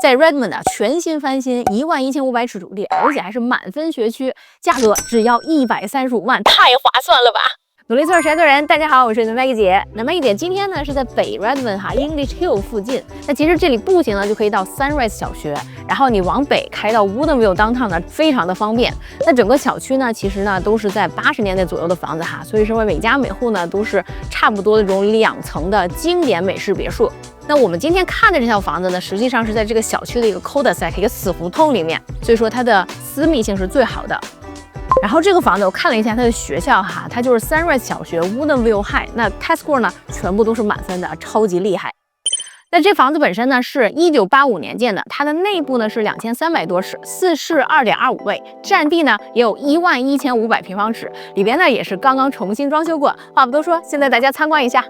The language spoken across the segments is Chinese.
在 Redmond 啊，全新翻新，11500尺土地，而且还是满分学区，价格只要135万，太划算了吧！努力做谁做人，大家好，我是Maggie姐。那Maggie姐今天呢是在北 Redmond 哈 English Hill 附近。那其实这里步行呢就可以到 Sunrise 小学，然后你往北开到 Woodinville Downtown 呢，非常的方便。那整个小区呢，其实呢都是在80年代左右的房子哈，所以说每家每户呢都是差不多的这种2层的经典美式别墅。那我们今天看的这套房子呢，实际上是在这个小区的一个 cul-de-sac 一个死胡同里面，所以说它的私密性是最好的。然后这个房子我看了一下它的学校哈，它就是 Sunrise 小学 Woodinville High， 那 test score 呢全部都是满分的，超级厉害。那这房子本身呢是1985年建的，它的内部呢是2300多室，4室2.25卫，占地呢也有11500平方尺，里边呢也是刚刚重新装修过。话不多说，现在大家参观一下。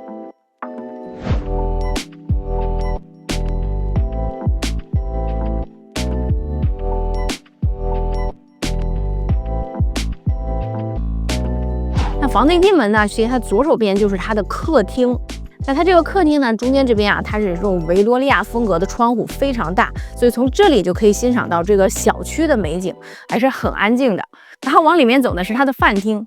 那房子一进门呢，其实它左手边就是它的客厅。那它这个客厅呢，中间这边啊，它是这种维多利亚风格的窗户，非常大，所以从这里就可以欣赏到这个小区的美景，还是很安静的。然后往里面走呢，是它的饭厅。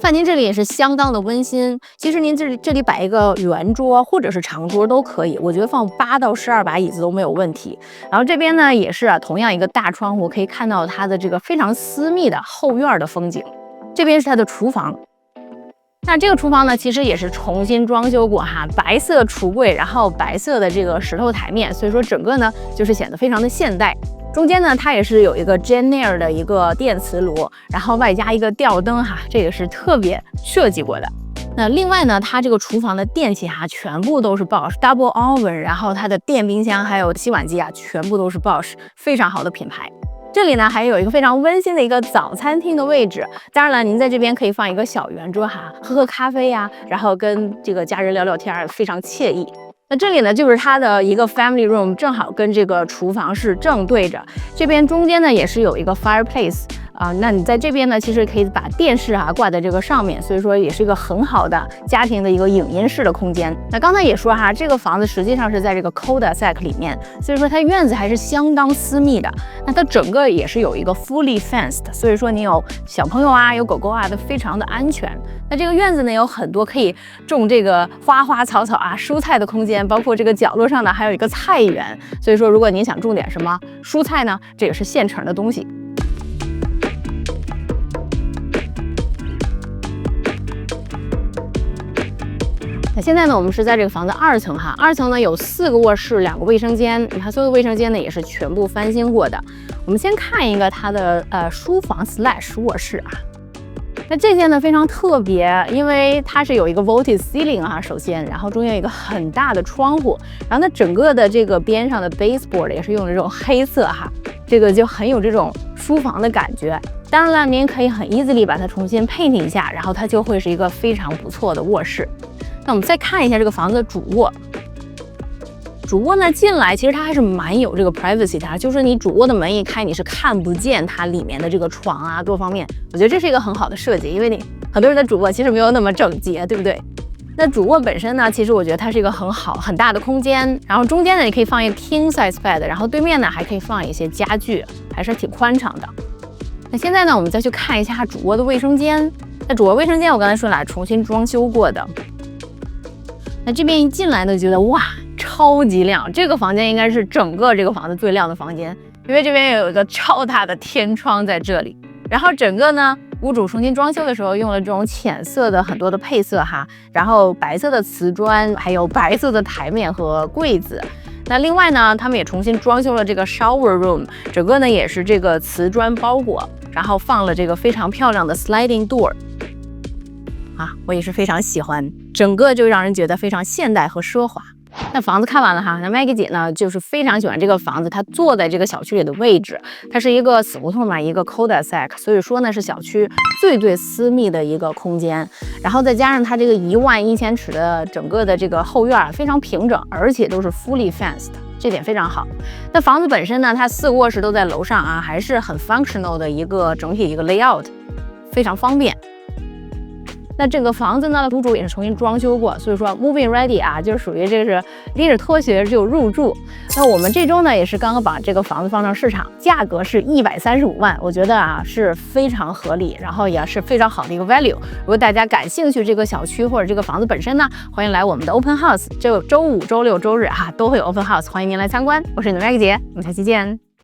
饭厅这里也是相当的温馨。其实您这里摆一个圆桌或者是长桌都可以，我觉得放8到12把椅子都没有问题。然后这边呢也是同样一个大窗户，可以看到它的这个非常私密的后院的风景。这边是它的厨房，那这个厨房呢，其实也是重新装修过哈，白色橱柜，然后白色的这个石头台面，所以说整个呢就是显得非常的现代。中间呢，它也是有一个 Jenn-Air 的一个电磁炉，然后外加一个吊灯哈，这个是特别设计过的。那另外呢，它这个厨房的电器哈，全部都是 Bosch Double Oven， 然后它的电冰箱还有洗碗机啊，全部都是 Bosch， 非常好的品牌。这里呢还有一个非常温馨的一个早餐厅的位置，当然了，您在这边可以放一个小圆桌哈，喝咖啡呀，然后跟这个家人聊聊天，非常惬意。那这里呢就是它的一个 family room， 正好跟这个厨房是正对着，这边中间呢也是有一个 fireplace。那你在这边呢，其实可以把电视挂在这个上面，所以说也是一个很好的家庭的一个影音室的空间。那刚才也说哈，这个房子实际上是在这个 cul-de-sac 里面，所以说它院子还是相当私密的。那它整个也是有一个 fully fenced， 所以说你有小朋友啊，有狗狗啊，都非常的安全。那这个院子呢有很多可以种这个花花草草啊、蔬菜的空间，包括这个角落上呢还有一个菜园，所以说如果您想种点什么蔬菜呢，这也是现成的东西。那现在呢，我们是在这个房子2层哈，2层呢有4个卧室，2个卫生间，你看所有的卫生间呢也是全部翻新过的。我们先看一个它的书房/卧室啊。那这间呢非常特别，因为它是有一个 vaulted ceiling 啊，首先，然后中间有一个很大的窗户，然后它整个的这个边上的 baseboard 也是用的这种黑色哈，这个就很有这种书房的感觉。当然了，您可以很 easily 把它重新配置一下，然后它就会是一个非常不错的卧室。那我们再看一下这个房子的主卧。主卧呢进来，其实它还是蛮有这个 privacy 的，就是你主卧的门一开，你是看不见它里面的这个床啊各方面。我觉得这是一个很好的设计，因为你很多人的主卧其实没有那么整洁，对不对？那主卧本身呢，其实我觉得它是一个很大的空间，然后中间呢你可以放一个 king size bed， 然后对面呢还可以放一些家具，还是挺宽敞的。那现在呢，我们再去看一下主卧的卫生间。那主卧卫生间我刚才说了，重新装修过的。那这边一进来呢，就觉得哇，超级亮！这个房间应该是整个这个房子最亮的房间，因为这边有一个超大的天窗在这里。然后整个呢，屋主重新装修的时候用了这种浅色的很多的配色哈，然后白色的瓷砖，还有白色的台面和柜子。那另外呢，他们也重新装修了这个 shower room， 整个呢也是这个瓷砖包裹，然后放了这个非常漂亮的 sliding door。我也是非常喜欢，整个就让人觉得非常现代和奢华。那房子看完了哈，那 Maggie 姐呢就是非常喜欢这个房子，它坐在这个小区里的位置，它是一个死胡同嘛，一个 cul-de-sac， 所以说呢是小区最私密的一个空间。然后再加上它这个11000尺的整个的这个后院非常平整，而且都是 fully fenced， 这点非常好。那房子本身呢，它4个卧室都在楼上啊，还是很 functional 的一个整体一个 layout， 非常方便。那这个房子呢，屋主也是重新装修过，所以说 moving ready 啊，就是属于这个是拎着拖鞋就入住。那我们这周呢，也是刚刚把这个房子放上市场，价格是135万，我觉得啊是非常合理，然后也是非常好的一个 value。如果大家感兴趣这个小区或者这个房子本身呢，欢迎来我们的 open house， 这个周五、周六、周日都会有 open house， 欢迎您来参观。我是你的 Maggie 姐，我们下期见。